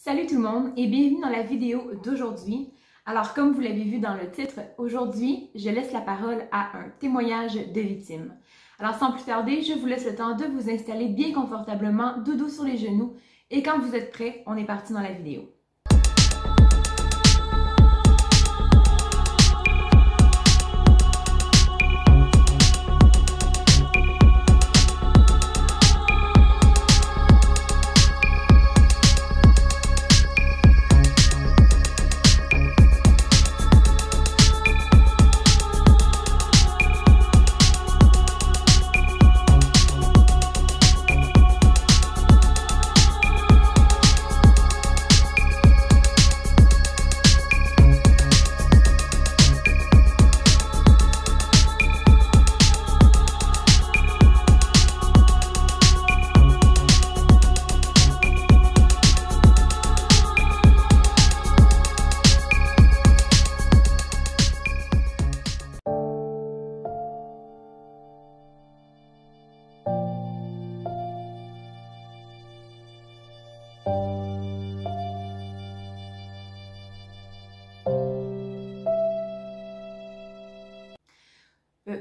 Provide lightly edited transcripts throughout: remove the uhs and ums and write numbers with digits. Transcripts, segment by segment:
Salut tout le monde et bienvenue dans la vidéo d'aujourd'hui. Alors comme vous l'avez vu dans le titre, aujourd'hui je laisse la parole à un témoignage de victime. Alors sans plus tarder, je vous laisse le temps de vous installer bien confortablement, dodo sur les genoux et quand vous êtes prêts, on est parti dans la vidéo.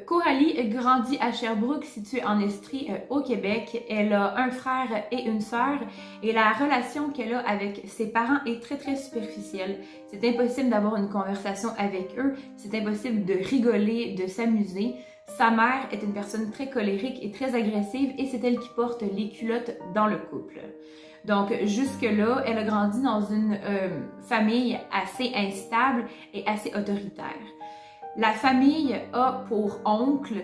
Coralie grandit à Sherbrooke, située en Estrie, au Québec. Elle a un frère et une sœur et la relation qu'elle a avec ses parents est très superficielle. C'est impossible d'avoir une conversation avec eux, c'est impossible de rigoler, de s'amuser. Sa mère est une personne très colérique et très agressive et c'est elle qui porte les culottes dans le couple. Donc jusque-là, elle a grandi dans une famille assez instable et assez autoritaire. La famille a pour oncle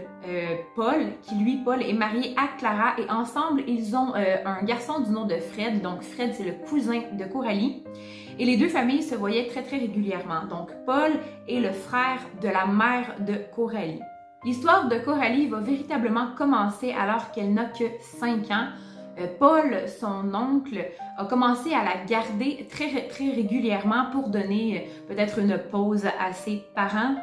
Paul, qui lui, Paul, est marié à Clara et ensemble, ils ont un garçon du nom de Fred. Donc Fred, c'est le cousin de Coralie. Et les deux familles se voyaient très régulièrement. Donc Paul est le frère de la mère de Coralie. L'histoire de Coralie va véritablement commencer alors qu'elle n'a que 5 ans. Paul, son oncle, a commencé à la garder très régulièrement pour donner peut-être une pause à ses parents.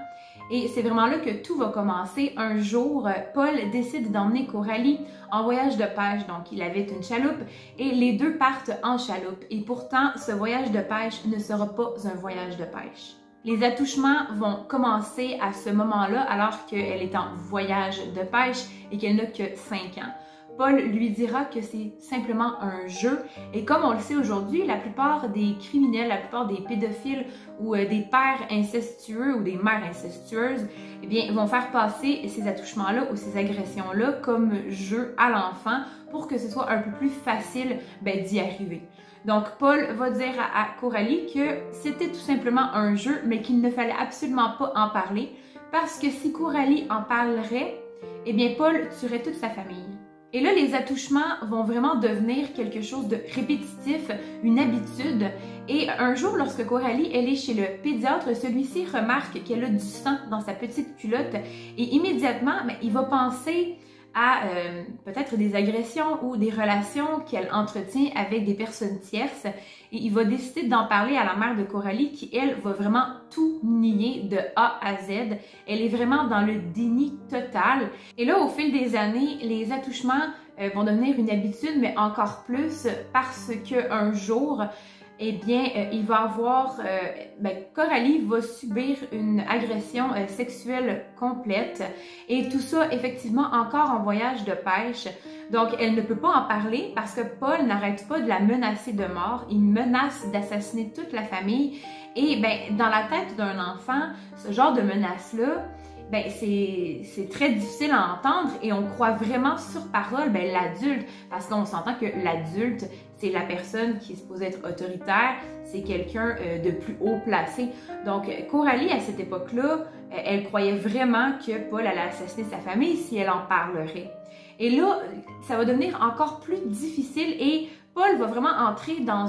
Et c'est vraiment là que tout va commencer. Un jour, Paul décide d'emmener Coralie en voyage de pêche. Donc, il avait une chaloupe et les deux partent en chaloupe. Et pourtant, ce voyage de pêche ne sera pas un voyage de pêche. Les attouchements vont commencer à ce moment-là alors qu'elle est en voyage de pêche et qu'elle n'a que 5 ans. Paul lui dira que c'est simplement un jeu et comme on le sait aujourd'hui, la plupart des criminels, la plupart des pédophiles ou des pères incestueux ou des mères incestueuses, eh bien, vont faire passer ces attouchements-là ou ces agressions-là comme jeu à l'enfant pour que ce soit un peu plus facile d'y arriver. Donc, Paul va dire à Coralie que c'était tout simplement un jeu, mais qu'il ne fallait absolument pas en parler parce que si Coralie en parlerait, eh bien, Paul tuerait toute sa famille. Et là, les attouchements vont vraiment devenir quelque chose de répétitif, une habitude. Et un jour, lorsque Coralie elle est chez le pédiatre, celui-ci remarque qu'elle a du sang dans sa petite culotte et immédiatement, il va penser à peut-être des agressions ou des relations qu'elle entretient avec des personnes tierces. Et il va décider d'en parler à la mère de Coralie qui, elle, va vraiment tout nier de A à Z. Elle est vraiment dans le déni total. Et là, au fil des années, les attouchements vont devenir une habitude, mais encore plus parce qu'un jour, eh bien, il va avoir, Coralie va subir une agression sexuelle complète et tout ça effectivement encore en voyage de pêche. Donc, elle ne peut pas en parler parce que Paul n'arrête pas de la menacer de mort. Il menace d'assassiner toute la famille et dans la tête d'un enfant, ce genre de menace-là, c'est très difficile à entendre et on croit vraiment sur parole l'adulte parce qu'on s'entend que l'adulte, c'est la personne qui est supposée être autoritaire, c'est quelqu'un de plus haut placé. Donc, Coralie, à cette époque-là, elle croyait vraiment que Paul allait assassiner sa famille si elle en parlerait. Et là, ça va devenir encore plus difficile et Paul va vraiment entrer dans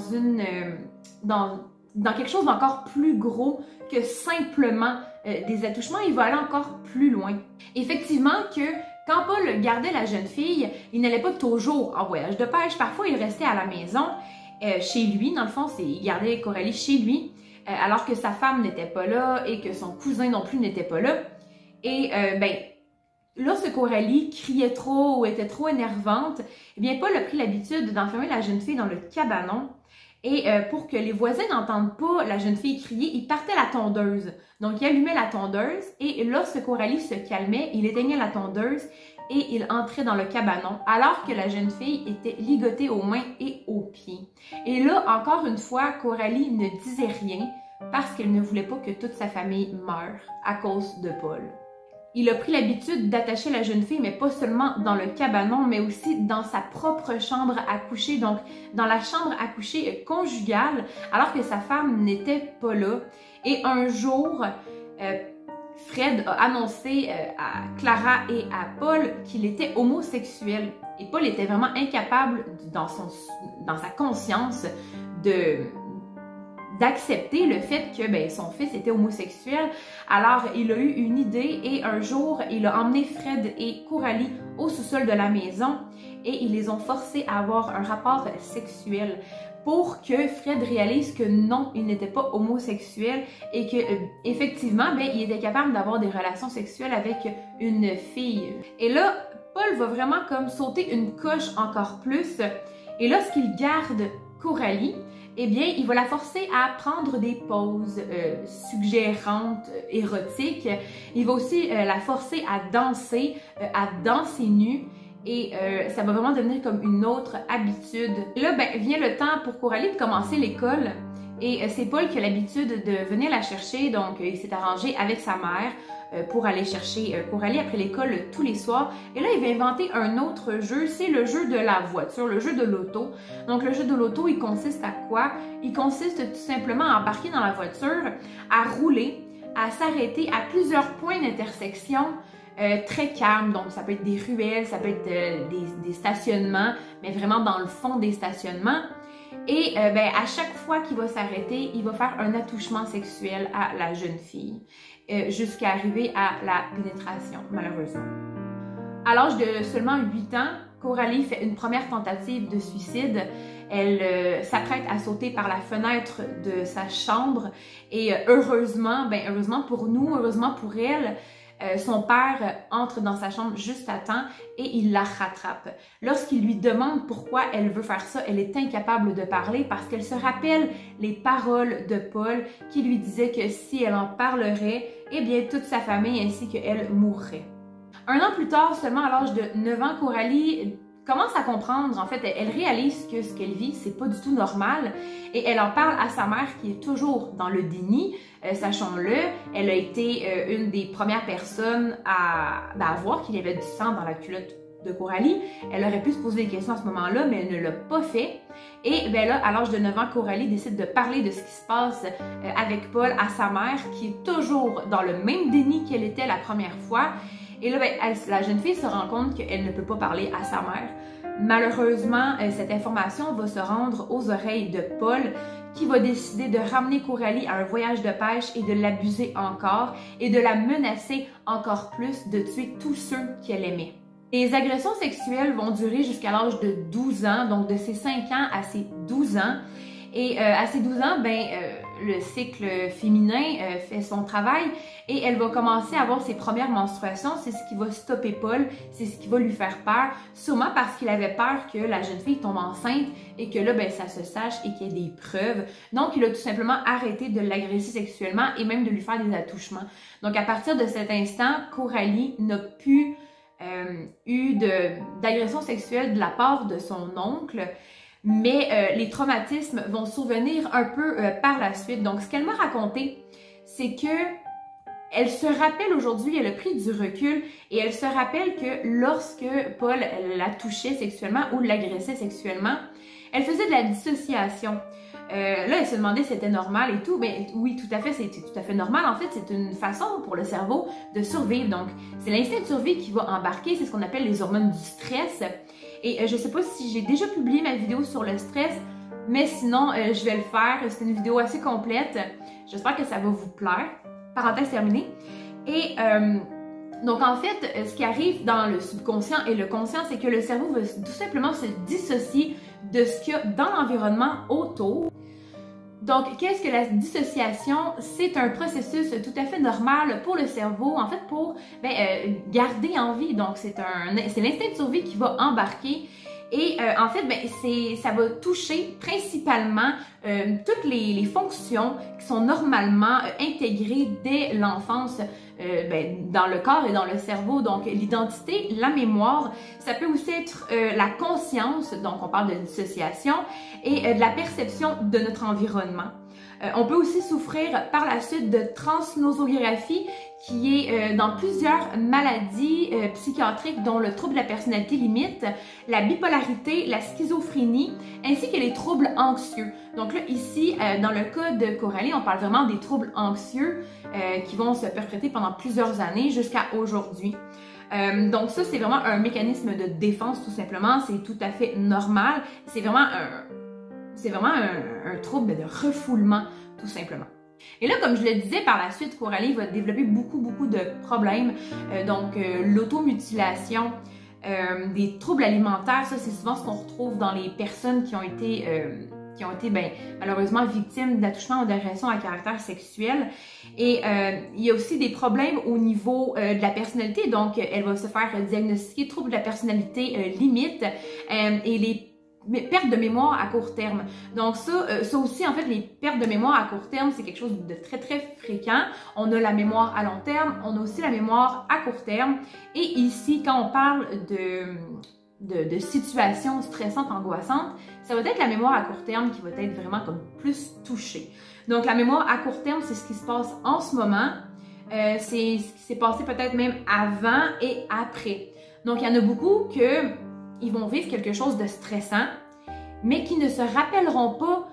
dans quelque chose d'encore plus gros que simplement des attouchements. Il va aller encore plus loin. Effectivement que quand Paul gardait la jeune fille, il n'allait pas toujours en voyage de pêche. Parfois, il restait à la maison, chez lui. Dans le fond, il gardait Coralie chez lui, alors que sa femme n'était pas là et que son cousin non plus n'était pas là. Et lorsque Coralie criait trop ou était trop énervante, eh bien Paul a pris l'habitude d'enfermer la jeune fille dans le cabanon Et pour que les voisins n'entendent pas la jeune fille crier, il partait la tondeuse. Donc, il allumait la tondeuse et lorsque Coralie se calmait, il éteignait la tondeuse et il entrait dans le cabanon alors que la jeune fille était ligotée aux mains et aux pieds. Et là, encore une fois, Coralie ne disait rien parce qu'elle ne voulait pas que toute sa famille meure à cause de Paul. Il a pris l'habitude d'attacher la jeune fille, mais pas seulement dans le cabanon, mais aussi dans sa propre chambre à coucher, donc dans la chambre à coucher conjugale, alors que sa femme n'était pas là. Et un jour, Fred a annoncé à Clara et à Paul qu'il était homosexuel. Et Paul était vraiment incapable, dans sa conscience, d'accepter le fait que son fils était homosexuel. Alors, il a eu une idée et un jour, il a emmené Fred et Coralie au sous-sol de la maison et ils les ont forcés à avoir un rapport sexuel pour que Fred réalise que non, il n'était pas homosexuel et que effectivement, il était capable d'avoir des relations sexuelles avec une fille. Et là, Paul va vraiment comme sauter une coche encore plus et lorsqu'il garde Coralie, eh bien, il va la forcer à prendre des poses suggérantes, érotiques. Il va aussi la forcer à danser nue. Et ça va vraiment devenir comme une autre habitude. Et là, vient le temps pour Coralie de commencer l'école. Et c'est Paul qui a l'habitude de venir la chercher. Donc, il s'est arrangé avec sa mère pour aller chercher Coralie après l'école tous les soirs. Et là, il va inventer un autre jeu, c'est le jeu de la voiture, le jeu de l'auto. Donc, le jeu de l'auto, il consiste à quoi? Il consiste tout simplement à embarquer dans la voiture, à rouler, à s'arrêter à plusieurs points d'intersection très calmes. Donc, ça peut être des ruelles, ça peut être des stationnements, mais vraiment dans le fond des stationnements. Et à chaque fois qu'il va s'arrêter, il va faire un attouchement sexuel à la jeune fille, jusqu'à arriver à la pénétration, malheureusement. À l'âge de seulement 8 ans, Coralie fait une première tentative de suicide. Elle s'apprête à sauter par la fenêtre de sa chambre et heureusement pour nous, heureusement pour elle, son père entre dans sa chambre juste à temps et il la rattrape. Lorsqu'il lui demande pourquoi elle veut faire ça, elle est incapable de parler parce qu'elle se rappelle les paroles de Paul qui lui disait que si elle en parlerait, eh bien toute sa famille ainsi qu'elle mourrait. Un an plus tard, seulement à l'âge de 9 ans, Coralie commence à comprendre, en fait, elle réalise que ce qu'elle vit, c'est pas du tout normal et elle en parle à sa mère qui est toujours dans le déni. Sachons-le, elle a été une des premières personnes à voir qu'il y avait du sang dans la culotte de Coralie. Elle aurait pu se poser des questions à ce moment-là, mais elle ne l'a pas fait. Et là, à l'âge de 9 ans, Coralie décide de parler de ce qui se passe avec Paul à sa mère, qui est toujours dans le même déni qu'elle était la première fois. Et là, la jeune fille se rend compte qu'elle ne peut pas parler à sa mère. Malheureusement, cette information va se rendre aux oreilles de Paul, qui va décider de ramener Coralie à un voyage de pêche et de l'abuser encore et de la menacer encore plus de tuer tous ceux qu'elle aimait. Les agressions sexuelles vont durer jusqu'à l'âge de 12 ans, donc de ses 5 ans à ses 12 ans. Et à ses 12 ans, le cycle féminin fait son travail et elle va commencer à avoir ses premières menstruations. C'est ce qui va stopper Paul, c'est ce qui va lui faire peur, sûrement parce qu'il avait peur que la jeune fille tombe enceinte et que là, ça se sache et qu'il y ait des preuves. Donc, il a tout simplement arrêté de l'agresser sexuellement et même de lui faire des attouchements. Donc, à partir de cet instant, Coralie n'a plus eu d'agression sexuelle de la part de son oncle. Mais les traumatismes vont survenir un peu par la suite. Donc, ce qu'elle m'a raconté, c'est que elle se rappelle aujourd'hui, elle a pris du recul et elle se rappelle que lorsque Paul la touchait sexuellement ou l'agressait sexuellement, elle faisait de la dissociation. Là, elle se demandait si c'était normal et tout. Mais oui, tout à fait, c'est tout à fait normal. En fait, c'est une façon pour le cerveau de survivre. Donc, c'est l'instinct de survie qui va embarquer. C'est ce qu'on appelle les hormones du stress. Et je ne sais pas si j'ai déjà publié ma vidéo sur le stress, mais sinon, je vais le faire. C'est une vidéo assez complète. J'espère que ça va vous plaire. Parenthèse terminée. Et donc, en fait, ce qui arrive dans le subconscient et le conscient, c'est que le cerveau va tout simplement se dissocier de ce qu'il y a dans l'environnement autour. Donc, qu'est-ce que la dissociation? C'est un processus tout à fait normal pour le cerveau, en fait, pour garder en vie. Donc, c'est l'instinct de survie qui va embarquer Et en fait, ben, ça va toucher principalement toutes les fonctions qui sont normalement intégrées dès l'enfance ben, dans le corps et dans le cerveau. Donc, l'identité, la mémoire, ça peut aussi être la conscience, donc on parle de dissociation, et de la perception de notre environnement. On peut aussi souffrir par la suite de transnosographie, qui est dans plusieurs maladies psychiatriques, dont le trouble de la personnalité limite, la bipolarité, la schizophrénie, ainsi que les troubles anxieux. Donc là, ici, dans le cas de Coralie, on parle vraiment des troubles anxieux qui vont se perpétrer pendant plusieurs années jusqu'à aujourd'hui. Donc ça, c'est vraiment un mécanisme de défense, tout simplement. C'est tout à fait normal. C'est vraiment un trouble de refoulement, tout simplement. Et là, comme je le disais, par la suite, Coralie va développer beaucoup de problèmes. Donc, l'automutilation, des troubles alimentaires, ça, c'est souvent ce qu'on retrouve dans les personnes qui ont été ben, malheureusement victimes d'attouchements ou d'agressions à caractère sexuel. Et il y a aussi des problèmes au niveau de la personnalité. Donc, elle va se faire diagnostiquer trouble de la personnalité limite et les pertes de mémoire à court terme. Donc ça aussi, en fait, les pertes de mémoire à court terme, c'est quelque chose de très fréquent. On a la mémoire à long terme, on a aussi la mémoire à court terme. Et ici, quand on parle de situations stressantes, angoissantes, ça va être la mémoire à court terme qui va être vraiment comme plus touchée. Donc la mémoire à court terme, c'est ce qui se passe en ce moment. C'est ce qui s'est passé peut-être même avant et après. Donc il y en a beaucoup que ils vont vivre quelque chose de stressant, mais qui ne se rappelleront pas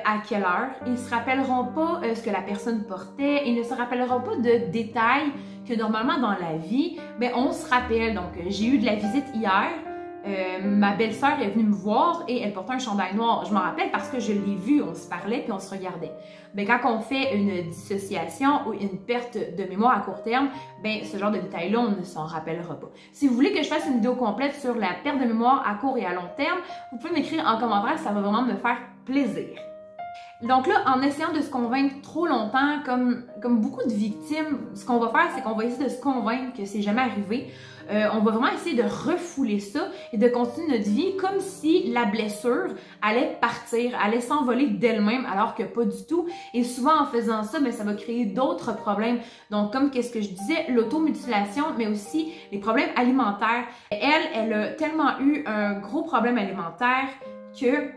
à quelle heure, ils ne se rappelleront pas ce que la personne portait, ils ne se rappelleront pas de détails que normalement dans la vie, ben, on se rappelle. Donc, j'ai eu de la visite hier, ma belle-sœur est venue me voir et elle portait un chandail noir. Je m'en rappelle parce que je l'ai vu, on se parlait puis on se regardait. Ben, quand on fait une dissociation ou une perte de mémoire à court terme, ben, ce genre de détails-là, on ne s'en rappellera pas. Si vous voulez que je fasse une vidéo complète sur la perte de mémoire à court et à long terme, vous pouvez m'écrire en commentaire, ça va vraiment me faire plaisir. Donc là, en essayant de se convaincre trop longtemps, comme beaucoup de victimes, ce qu'on va faire, c'est qu'on va essayer de se convaincre que c'est jamais arrivé. On va vraiment essayer de refouler ça et de continuer notre vie comme si la blessure allait partir, allait s'envoler d'elle-même, alors que pas du tout. Et souvent, en faisant ça, ça va créer d'autres problèmes. Donc, comme qu'est-ce que je disais, l'automutilation, mais aussi les problèmes alimentaires. Elle a tellement eu un gros problème alimentaire que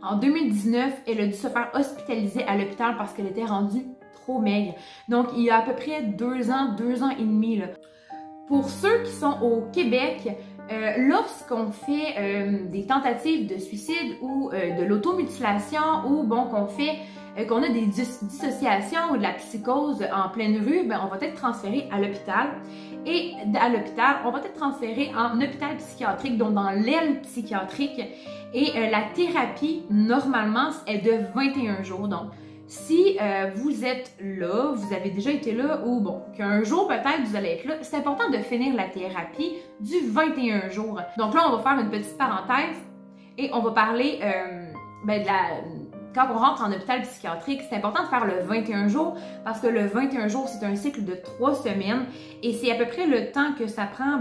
en 2019, elle a dû se faire hospitaliser à l'hôpital parce qu'elle était rendue trop maigre. Donc, il y a à peu près 2 ans et demi. Là. Pour ceux qui sont au Québec, lorsqu'on fait des tentatives de suicide ou de l'automutilation ou bon, qu'on a des dissociations ou de la psychose en pleine rue, ben, on va être transféré à l'hôpital. Et à l'hôpital, on va être transféré en hôpital psychiatrique, donc dans l'aile psychiatrique. Et la thérapie, normalement, est de 21 jours. Donc, si vous êtes là, vous avez déjà été là, ou bon, qu'un jour peut-être vous allez être là, c'est important de finir la thérapie du 21 jours. Donc là, on va faire une petite parenthèse et on va parler quand on rentre en hôpital psychiatrique, c'est important de faire le 21 jours parce que le 21 jours, c'est un cycle de 3 semaines et c'est à peu près le temps que ça prend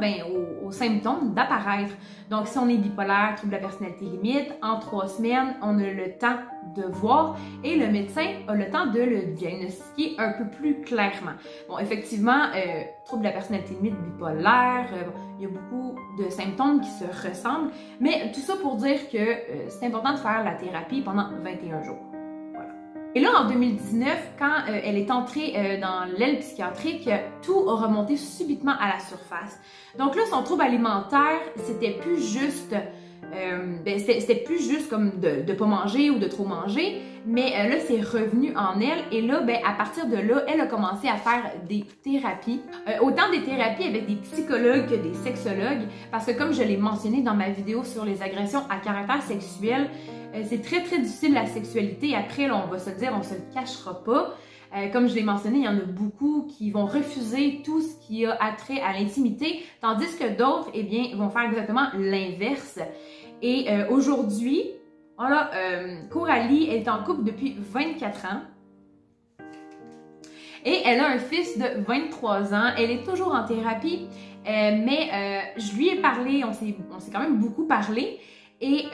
aux symptômes d'apparaître. Donc, si on est bipolaire, trouble de la personnalité limite, en 3 semaines, on a le temps de voir et le médecin a le temps de le diagnostiquer un peu plus clairement. Bon, effectivement, trouble de la personnalité limite, bipolaire, il y a beaucoup de symptômes qui se ressemblent, mais tout ça pour dire que c'est important de faire la thérapie pendant 21 jours. Voilà. Et là, en 2019, quand elle est entrée dans l'aile psychiatrique, tout a remonté subitement à la surface. Donc là, son trouble alimentaire, c'était plus juste c'était plus juste comme de pas manger ou de trop manger, mais là, c'est revenu en elle. Et là, à partir de là, elle a commencé à faire des thérapies. Autant des thérapies avec des psychologues que des sexologues, parce que comme je l'ai mentionné dans ma vidéo sur les agressions à caractère sexuel, c'est très difficile la sexualité. Après, là, on va se dire, on se le cachera pas. Comme je l'ai mentionné, il y en a beaucoup qui vont refuser tout ce qui a attrait à l'intimité, tandis que d'autres, eh bien, vont faire exactement l'inverse. Et aujourd'hui, voilà, Coralie est en couple depuis 24 ans. Et elle a un fils de 23 ans. Elle est toujours en thérapie, mais je lui ai parlé, on s'est quand même beaucoup parlé. Et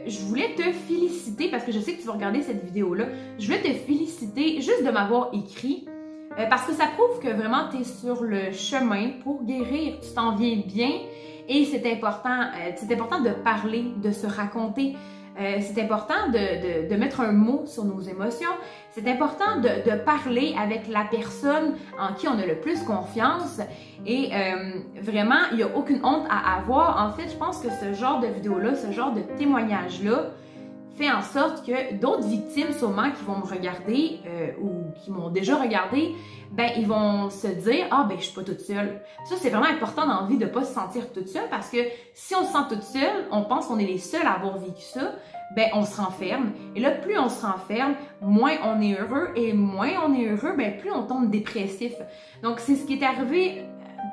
je voulais te féliciter, parce que je sais que tu vas regarder cette vidéo-là, je voulais te féliciter juste de m'avoir écrit, parce que ça prouve que vraiment tu es sur le chemin pour guérir, tu t'en viens bien, et c'est important de parler, de se raconter. C'est important de mettre un mot sur nos émotions. C'est important de parler avec la personne en qui on a le plus confiance. Et vraiment, il n'y a aucune honte à avoir. En fait, je pense que ce genre de vidéo-là, ce genre de témoignage-là, fait en sorte que d'autres victimes, sûrement, qui vont me regarder ou qui m'ont déjà regardé, ben ils vont se dire « Ah, ben je suis pas toute seule ». Ça, c'est vraiment important dans la vie de pas se sentir toute seule parce que si on se sent toute seule, on pense qu'on est les seuls à avoir vécu ça, ben on se renferme. Et là, plus on se renferme, moins on est heureux et moins on est heureux, ben plus on tombe dépressif. Donc, c'est ce qui est arrivé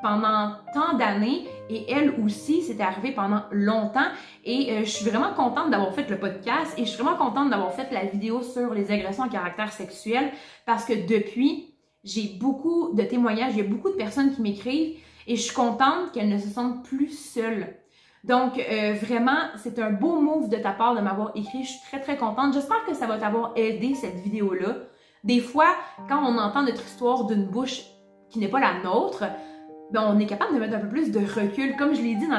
pendant tant d'années et elle aussi, c'est arrivé pendant longtemps et je suis vraiment contente d'avoir fait le podcast et je suis vraiment contente d'avoir fait la vidéo sur les agressions à caractère sexuel parce que depuis, j'ai beaucoup de témoignages, il y a beaucoup de personnes qui m'écrivent et je suis contente qu'elles ne se sentent plus seules. Donc, vraiment, c'est un beau move de ta part de m'avoir écrit. Je suis très, très contente. J'espère que ça va t'avoir aidé, cette vidéo-là. Des fois, quand on entend notre histoire d'une bouche qui n'est pas la nôtre, ben, on est capable de mettre un peu plus de recul. Comme je l'ai dit dans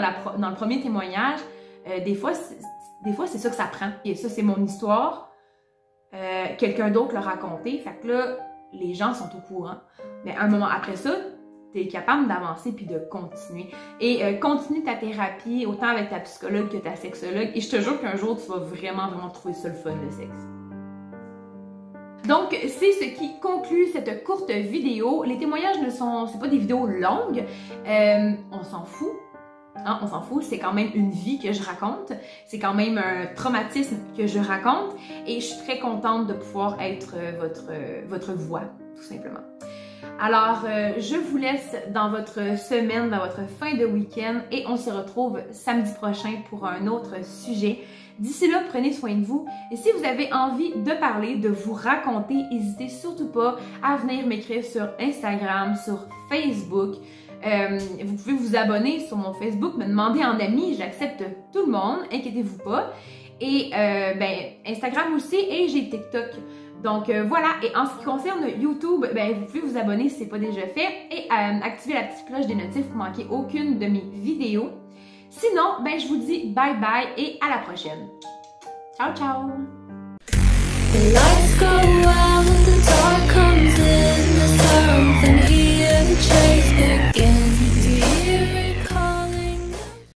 le premier témoignage, des fois, c'est ça que ça prend. Et ça, c'est mon histoire. Quelqu'un d'autre l'a raconté. Fait que là, les gens sont au courant. Mais un moment après ça, tu es capable d'avancer puis de continuer. Et continue ta thérapie, autant avec ta psychologue que ta sexologue. Et je te jure qu'un jour, tu vas vraiment, vraiment trouver ça le fun, le sexe. Donc, c'est ce qui conclut cette courte vidéo. Les témoignages c'est pas des vidéos longues. On s'en fout. Hein, on s'en fout, c'est quand même une vie que je raconte. C'est quand même un traumatisme que je raconte. Et je suis très contente de pouvoir être votre voix, tout simplement. Alors, je vous laisse dans votre semaine, dans votre fin de week-end et on se retrouve samedi prochain pour un autre sujet. D'ici là, prenez soin de vous et si vous avez envie de parler, de vous raconter, n'hésitez surtout pas à venir m'écrire sur Instagram, sur Facebook. Vous pouvez vous abonner sur mon Facebook, me demander en ami, j'accepte tout le monde, inquiétez-vous pas. Et Instagram aussi et j'ai TikTok. Donc voilà, et en ce qui concerne YouTube, vous pouvez vous abonner si ce n'est pas déjà fait et activer la petite cloche des notifs pour manquer aucune de mes vidéos. Sinon, je vous dis bye bye et à la prochaine. Ciao, ciao! The lights go out, the dark comes in, there's something here to chase.